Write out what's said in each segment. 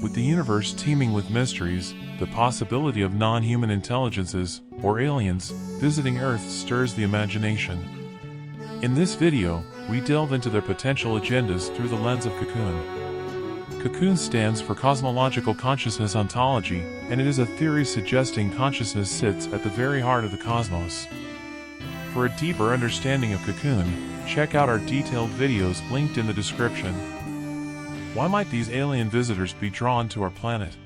With the universe teeming with mysteries, the possibility of non-human intelligences, or aliens, visiting Earth stirs the imagination. In this video, we delve into their potential agendas through the lens of COCOON. COCOON stands for Cosmological Consciousness Ontology, and it is a theory suggesting consciousness sits at the very heart of the cosmos. For a deeper understanding of COCOON, check out our detailed videos linked in the description. Why might these alien visitors be drawn to our planet?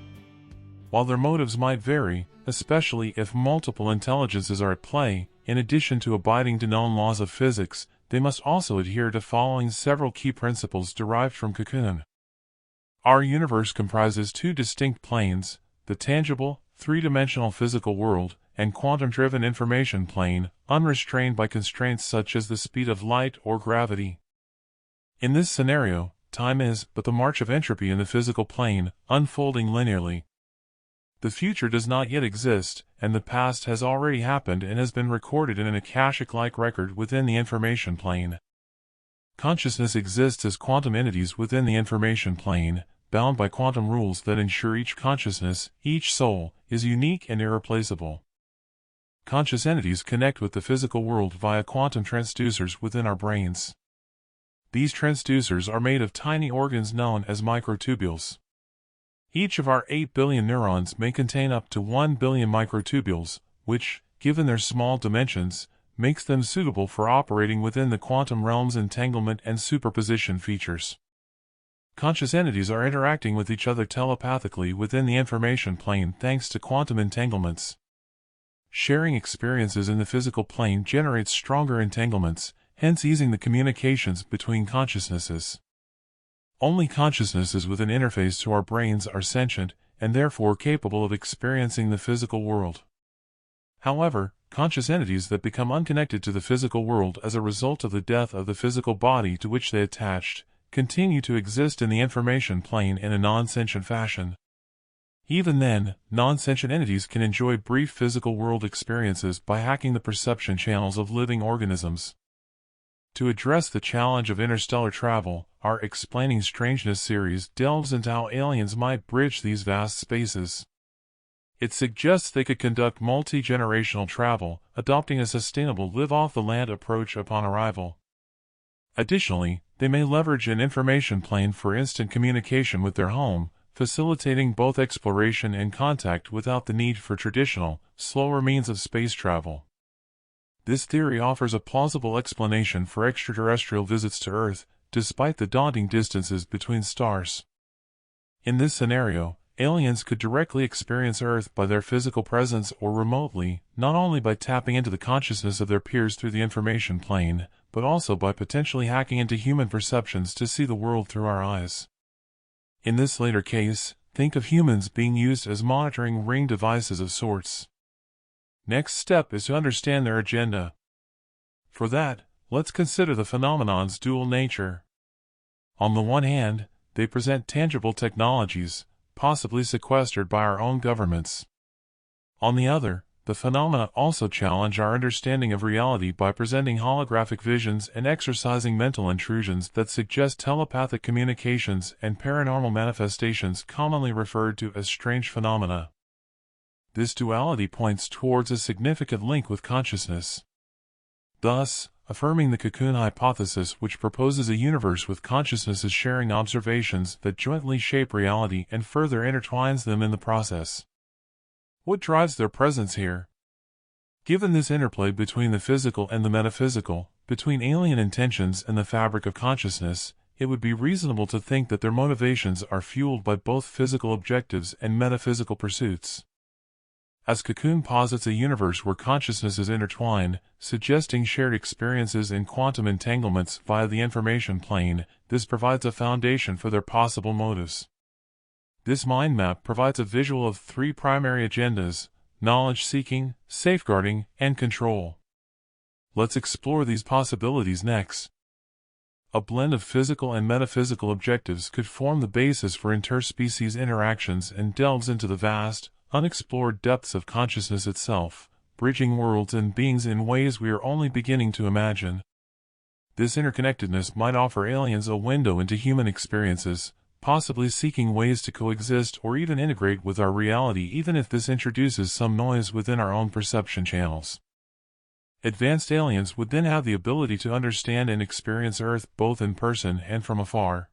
While their motives might vary, especially if multiple intelligences are at play, in addition to abiding to known laws of physics, they must also adhere to following several key principles derived from COCOON. Our universe comprises two distinct planes, the tangible, three-dimensional physical world, and quantum-driven information plane, unrestrained by constraints such as the speed of light or gravity. In this scenario, time is but the march of entropy in the physical plane, unfolding linearly. The future does not yet exist, and the past has already happened and has been recorded in an Akashic-like record within the information plane. Consciousness exists as quantum entities within the information plane, bound by quantum rules that ensure each consciousness, each soul, is unique and irreplaceable. Conscious entities connect with the physical world via quantum transducers within our brains. These transducers are made of tiny organs known as microtubules. Each of our 8 billion neurons may contain up to 1 billion microtubules, which, given their small dimensions, makes them suitable for operating within the quantum realm's entanglement and superposition features. Conscious entities are interacting with each other telepathically within the information plane thanks to quantum entanglements. Sharing experiences in the physical plane generates stronger entanglements, hence easing the communications between consciousnesses. Only consciousnesses with an interface to our brains are sentient, and therefore capable of experiencing the physical world. However, conscious entities that become unconnected to the physical world as a result of the death of the physical body to which they attached, continue to exist in the information plane in a non-sentient fashion. Even then, non-sentient entities can enjoy brief physical world experiences by hacking the perception channels of living organisms. To address the challenge of interstellar travel, our Explaining Strangeness series delves into how aliens might bridge these vast spaces. It suggests they could conduct multi-generational travel, adopting a sustainable live-off-the-land approach upon arrival. Additionally, they may leverage an information plane for instant communication with their home, facilitating both exploration and contact without the need for traditional, slower means of space travel. This theory offers a plausible explanation for extraterrestrial visits to Earth, despite the daunting distances between stars. In this scenario, aliens could directly experience Earth by their physical presence or remotely, not only by tapping into the consciousness of their peers through the information plane, but also by potentially hacking into human perceptions to see the world through our eyes. In this later case, think of humans being used as monitoring ring devices of sorts. Next step is to understand their agenda. For that, let's consider the phenomenon's dual nature. On the one hand, they present tangible technologies, possibly sequestered by our own governments. On the other, the phenomena also challenge our understanding of reality by presenting holographic visions and exercising mental intrusions that suggest telepathic communications and paranormal manifestations commonly referred to as strange phenomena. This duality points towards a significant link with consciousness. Thus, affirming the COCOON hypothesis, which proposes a universe with consciousnesses sharing observations that jointly shape reality and further intertwines them in the process. What drives their presence here? Given this interplay between the physical and the metaphysical, between alien intentions and the fabric of consciousness, it would be reasonable to think that their motivations are fueled by both physical objectives and metaphysical pursuits. As COCOON posits a universe where consciousnesses intertwine, suggesting shared experiences in quantum entanglements via the information plane, this provides a foundation for their possible motives. This mind map provides a visual of three primary agendas: knowledge-seeking, safeguarding, and control. Let's explore these possibilities next. A blend of physical and metaphysical objectives could form the basis for interspecies interactions and delves into the vast, unexplored depths of consciousness itself, bridging worlds and beings in ways we are only beginning to imagine. This interconnectedness might offer aliens a window into human experiences, possibly seeking ways to coexist or even integrate with our reality, even if this introduces some noise within our own perception channels. Advanced aliens would then have the ability to understand and experience Earth both in person and from afar.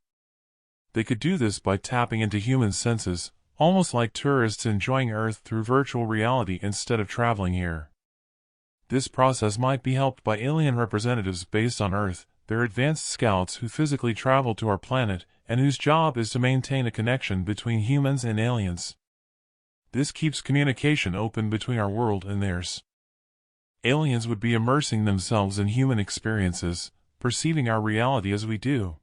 They could do this by tapping into human senses, almost like tourists enjoying Earth through virtual reality instead of traveling here. This process might be helped by alien representatives based on Earth. They're advanced scouts who physically travel to our planet and whose job is to maintain a connection between humans and aliens. This keeps communication open between our world and theirs. Aliens would be immersing themselves in human experiences, perceiving our reality as we do.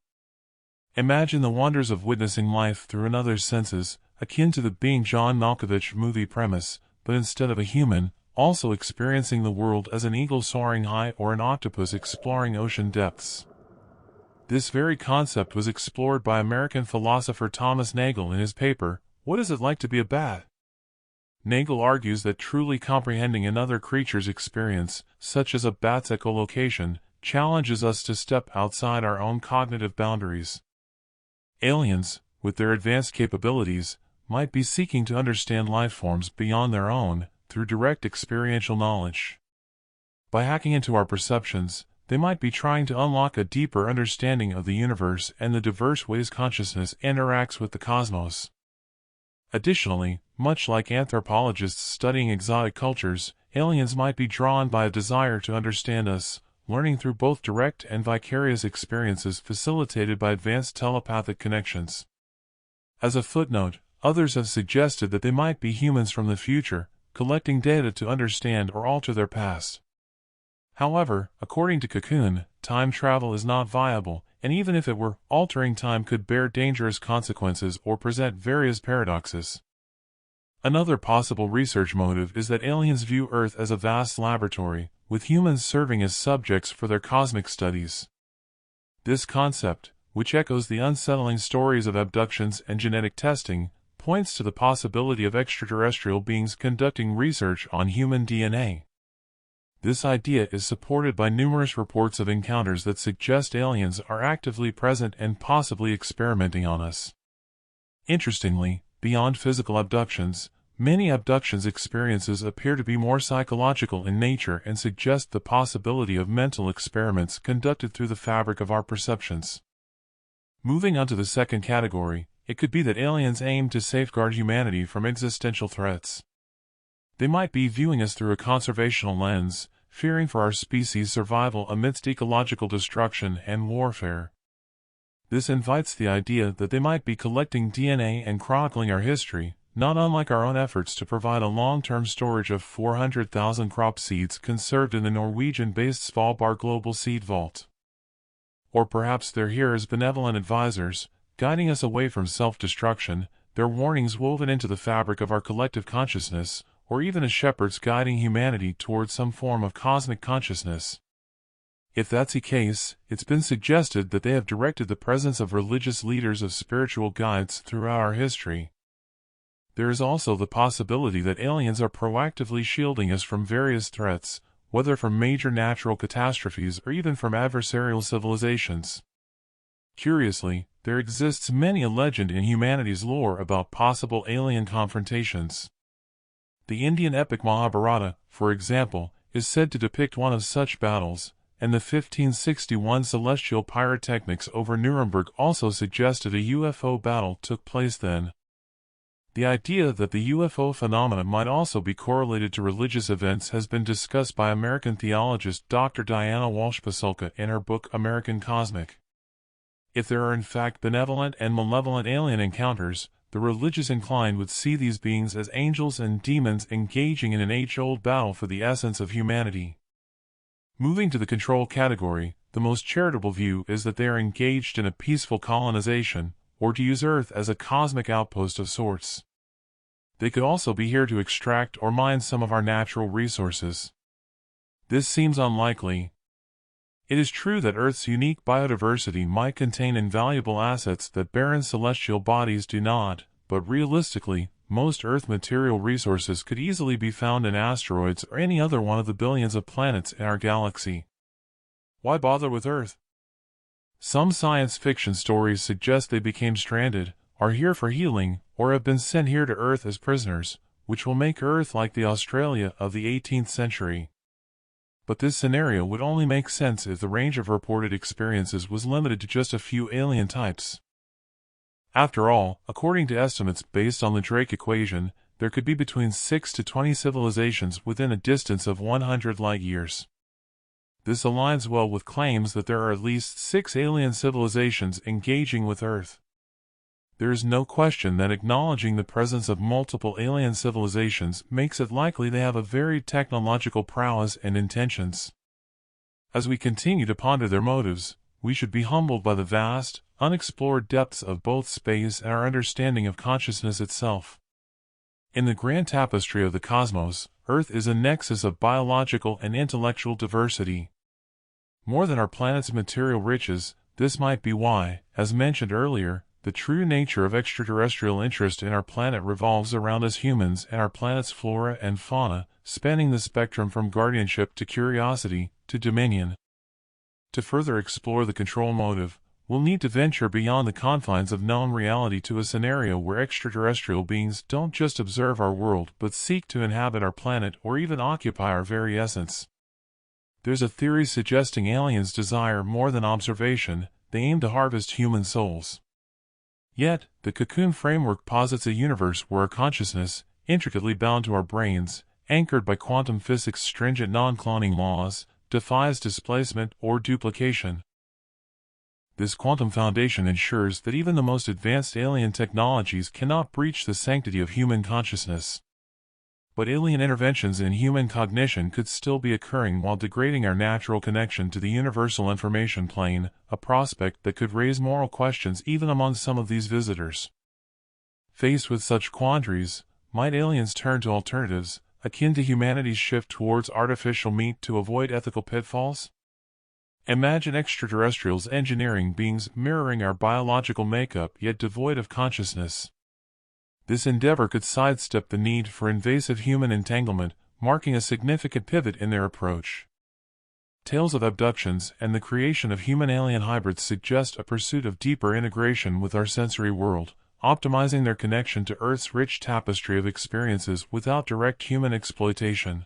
Imagine the wonders of witnessing life through another's senses, akin to the Being John Malkovich movie premise, but instead of a human, also experiencing the world as an eagle soaring high or an octopus exploring ocean depths. This very concept was explored by American philosopher Thomas Nagel in his paper, What Is It Like to Be a Bat? Nagel argues that truly comprehending another creature's experience, such as a bat's echolocation, challenges us to step outside our own cognitive boundaries. Aliens, with their advanced capabilities, might be seeking to understand life forms beyond their own, through direct experiential knowledge. By hacking into our perceptions, they might be trying to unlock a deeper understanding of the universe and the diverse ways consciousness interacts with the cosmos. Additionally, much like anthropologists studying exotic cultures, aliens might be drawn by a desire to understand us, learning through both direct and vicarious experiences facilitated by advanced telepathic connections. As a footnote, others have suggested that they might be humans from the future, collecting data to understand or alter their past. However, according to COCOON, time travel is not viable, and even if it were, altering time could bear dangerous consequences or present various paradoxes. Another possible research motive is that aliens view Earth as a vast laboratory, with humans serving as subjects for their cosmic studies. This concept, which echoes the unsettling stories of abductions and genetic testing, points to the possibility of extraterrestrial beings conducting research on human DNA. This idea is supported by numerous reports of encounters that suggest aliens are actively present and possibly experimenting on us. Interestingly, beyond physical abductions, many abductions experiences appear to be more psychological in nature and suggest the possibility of mental experiments conducted through the fabric of our perceptions. Moving on to the second category, it could be that aliens aim to safeguard humanity from existential threats. They might be viewing us through a conservational lens, fearing for our species' survival amidst ecological destruction and warfare. This invites the idea that they might be collecting DNA and chronicling our history, not unlike our own efforts to provide a long-term storage of 400,000 crop seeds conserved in the Norwegian-based Svalbard Global Seed Vault. Or perhaps they're here as benevolent advisors, guiding us away from self-destruction, their warnings woven into the fabric of our collective consciousness, or even as shepherds guiding humanity towards some form of cosmic consciousness. If that's the case, it's been suggested that they have directed the presence of religious leaders of spiritual guides throughout our history. There is also the possibility that aliens are proactively shielding us from various threats, whether from major natural catastrophes or even from adversarial civilizations. Curiously, there exists many a legend in humanity's lore about possible alien confrontations. The Indian epic Mahabharata, for example, is said to depict one of such battles, and the 1561 celestial pyrotechnics over Nuremberg also suggested a UFO battle took place then. The idea that the UFO phenomena might also be correlated to religious events has been discussed by American theologist Dr. Diana Walsh-Pasulka in her book American Cosmic. If there are in fact benevolent and malevolent alien encounters, the religious inclined would see these beings as angels and demons engaging in an age-old battle for the essence of humanity. Moving to the control category, the most charitable view is that they are engaged in a peaceful colonization, or to use Earth as a cosmic outpost of sorts. They could also be here to extract or mine some of our natural resources. This seems unlikely. It is true that Earth's unique biodiversity might contain invaluable assets that barren celestial bodies do not, but realistically, most Earth material resources could easily be found in asteroids or any other one of the billions of planets in our galaxy. Why bother with Earth? Some science fiction stories suggest they became stranded, are here for healing, or have been sent here to Earth as prisoners, which will make Earth like the Australia of the 18th century. But this scenario would only make sense if the range of reported experiences was limited to just a few alien types. After all, according to estimates based on the Drake equation, there could be between 6 to 20 civilizations within a distance of 100 light-years. This aligns well with claims that there are at least 6 alien civilizations engaging with Earth. There is no question that acknowledging the presence of multiple alien civilizations makes it likely they have a varied technological prowess and intentions. As we continue to ponder their motives, we should be humbled by the vast, unexplored depths of both space and our understanding of consciousness itself. In the grand tapestry of the cosmos, Earth is a nexus of biological and intellectual diversity. More than our planet's material riches, this might be why, as mentioned earlier, the true nature of extraterrestrial interest in our planet revolves around us humans and our planet's flora and fauna, spanning the spectrum from guardianship to curiosity to dominion. To further explore the control motive, we'll need to venture beyond the confines of known reality to a scenario where extraterrestrial beings don't just observe our world but seek to inhabit our planet or even occupy our very essence. There's a theory suggesting aliens desire more than observation, they aim to harvest human souls. Yet, the COCOON framework posits a universe where our consciousness, intricately bound to our brains, anchored by quantum physics' stringent non-cloning laws, defies displacement or duplication. This quantum foundation ensures that even the most advanced alien technologies cannot breach the sanctity of human consciousness. But alien interventions in human cognition could still be occurring while degrading our natural connection to the universal information plane, a prospect that could raise moral questions even among some of these visitors. Faced with such quandaries, might aliens turn to alternatives, akin to humanity's shift towards artificial meat to avoid ethical pitfalls? Imagine extraterrestrials engineering beings mirroring our biological makeup yet devoid of consciousness. This endeavor could sidestep the need for invasive human entanglement, marking a significant pivot in their approach. Tales of abductions and the creation of human-alien hybrids suggest a pursuit of deeper integration with our sensory world, optimizing their connection to Earth's rich tapestry of experiences without direct human exploitation.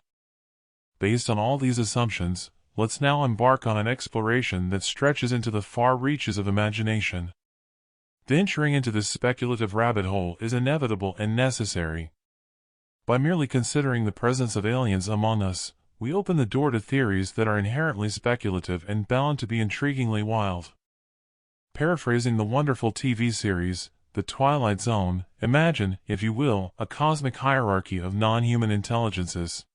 Based on all these assumptions, let's now embark on an exploration that stretches into the far reaches of imagination. Venturing into this speculative rabbit hole is inevitable and necessary. By merely considering the presence of aliens among us, we open the door to theories that are inherently speculative and bound to be intriguingly wild. Paraphrasing the wonderful TV series, The Twilight Zone, imagine, if you will, a cosmic hierarchy of non-human intelligences.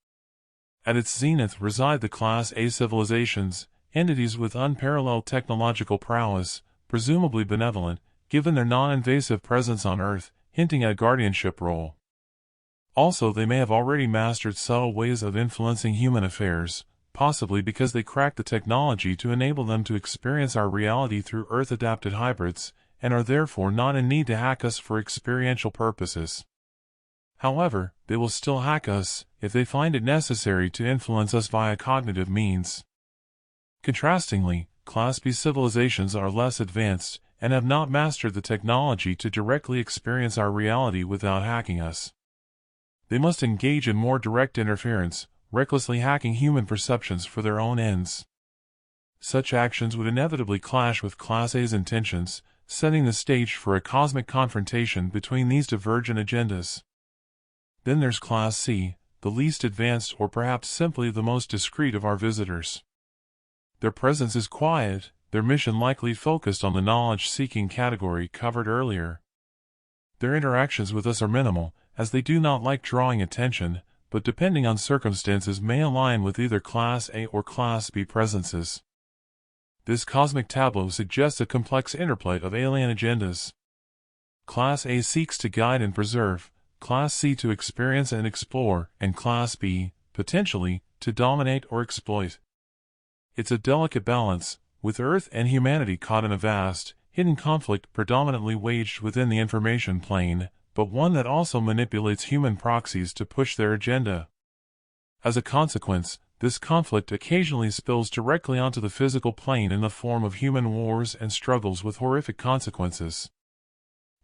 At its zenith reside the Class A civilizations, entities with unparalleled technological prowess, presumably benevolent, given their non-invasive presence on Earth, hinting at a guardianship role. Also, they may have already mastered subtle ways of influencing human affairs, possibly because they cracked the technology to enable them to experience our reality through Earth-adapted hybrids, and are therefore not in need to hack us for experiential purposes. However, they will still hack us if they find it necessary to influence us via cognitive means. Contrastingly, Class B civilizations are less advanced and have not mastered the technology to directly experience our reality without hacking us. They must engage in more direct interference, recklessly hacking human perceptions for their own ends. Such actions would inevitably clash with Class A's intentions, setting the stage for a cosmic confrontation between these divergent agendas. Then there's Class C, the least advanced or perhaps simply the most discreet of our visitors. Their presence is quiet, their mission likely focused on the knowledge-seeking category covered earlier. Their interactions with us are minimal, as they do not like drawing attention, but depending on circumstances may align with either Class A or Class B presences. This cosmic tableau suggests a complex interplay of alien agendas. Class A seeks to guide and preserve, Class C to experience and explore, and Class B, potentially, to dominate or exploit. It's a delicate balance, with Earth and humanity caught in a vast, hidden conflict predominantly waged within the information plane, but one that also manipulates human proxies to push their agenda. As a consequence, this conflict occasionally spills directly onto the physical plane in the form of human wars and struggles with horrific consequences.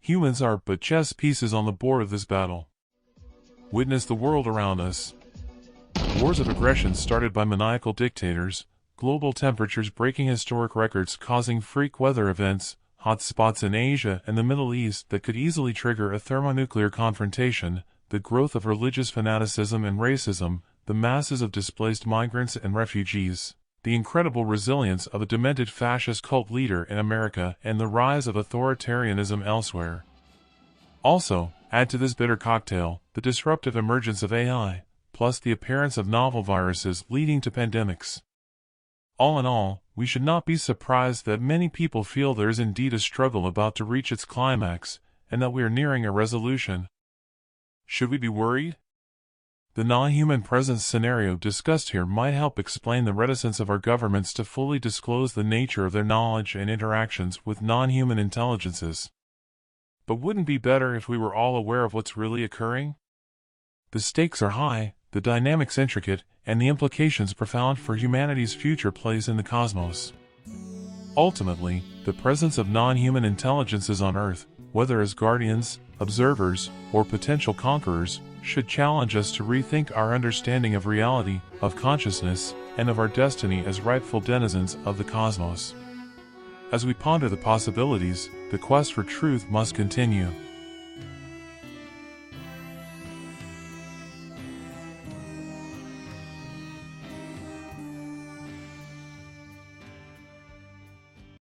Humans are but chess pieces on the board of this battle. Witness the world around us. Wars of aggression started by maniacal dictators, global temperatures breaking historic records causing freak weather events, hotspots in Asia and the Middle East that could easily trigger a thermonuclear confrontation, the growth of religious fanaticism and racism, the masses of displaced migrants and refugees, the incredible resilience of a demented fascist cult leader in America, and the rise of authoritarianism elsewhere. Also, add to this bitter cocktail the disruptive emergence of AI, plus the appearance of novel viruses leading to pandemics. All in all, we should not be surprised that many people feel there is indeed a struggle about to reach its climax, and that we are nearing a resolution. Should we be worried? The non-human presence scenario discussed here might help explain the reticence of our governments to fully disclose the nature of their knowledge and interactions with non-human intelligences. But wouldn't it be better if we were all aware of what's really occurring? The stakes are high, the dynamics intricate, and the implications profound for humanity's future place in the cosmos. Ultimately, the presence of non-human intelligences on Earth, whether as guardians, observers, or potential conquerors, should challenge us to rethink our understanding of reality, of consciousness, and of our destiny as rightful denizens of the cosmos. As we ponder the possibilities, the quest for truth must continue.